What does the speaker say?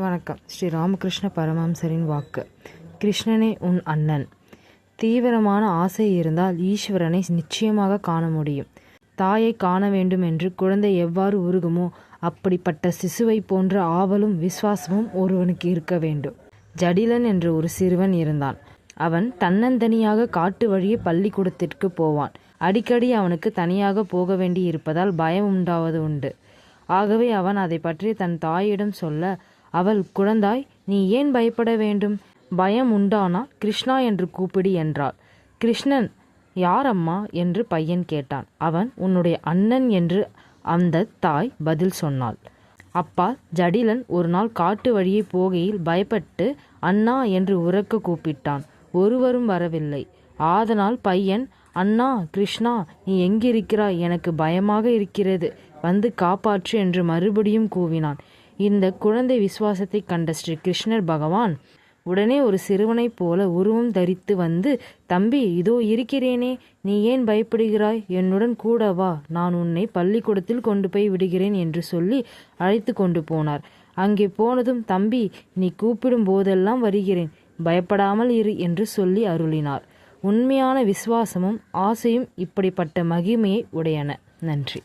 வணக்கம். ஸ்ரீ ராமகிருஷ்ண பரமஹம்சரின் வாக்கு. கிருஷ்ணனே உன் அண்ணன். தீவிரமான ஆசை இருந்தால் ஈஸ்வரனை நிச்சயமாக காண முடியும். தாயை காண வேண்டும் என்று குழந்தை எவ்வாறு உருகுமோ அப்படிப்பட்ட சிசுவை போன்ற ஆவலும் விசுவாசமும் ஒருவனுக்கு இருக்க வேண்டும். ஜடிலன் என்ற ஒரு சிறுவன் இருந்தான். அவன் தன்னந்தனியாக காட்டு வழியே பள்ளிக்கூடத்திற்கு போவான். அடிக்கடி அவனுக்கு தனியாக போக வேண்டி இருப்பதால் பயம் உண்டாவது உண்டு. ஆகவே அவன் அதை பற்றி தன் தாயிடம் சொல்ல, அவள், குழந்தாய், நீ ஏன் பயப்பட வேண்டும்? பயம் உண்டானால் கிருஷ்ணா என்று கூப்பிடு என்றாள். கிருஷ்ணன் யார் அம்மா என்று பையன் கேட்டான். அவன், உன்னுடைய அண்ணன் என்று அந்த தாய் பதில் சொன்னாள். அப்பா, ஜடிலன் ஒரு நாள் காட்டு வழியே போகையில் பயப்பட்டு அண்ணா என்று உரக்க கூப்பிட்டான். ஒருவரும் வரவில்லை. ஆதனால் பையன், அண்ணா, கிருஷ்ணா, நீ எங்கிருக்கிறாய்? எனக்கு பயமாக இருக்கிறது, வந்து காப்பாற்று என்று மறுபடியும் கூவினான். இந்த குழந்தை விசுவாசத்தை கண்ட ஸ்ரீ கிருஷ்ணர் பகவான் உடனே ஒரு சிறுவனைப் போல உருவம் தரித்து வந்து, தம்பி, இதோ இருக்கிறேனே, நீ ஏன் பயப்படுகிறாய்? என்னுடன் கூட வா, நான் உன்னை பள்ளிக்கூடத்தில் கொண்டு போய் விடுகிறேன் என்று சொல்லி அழைத்து கொண்டு போனார். அங்கே போனதும், தம்பி, நீ கூப்பிடும் போதெல்லாம் வருகிறேன், பயப்படாமல் இரு என்று சொல்லி அருளினார். உண்மையான விசுவாசமும் ஆசையும் இப்படிப்பட்ட மகிமையை உடையன. நன்றி.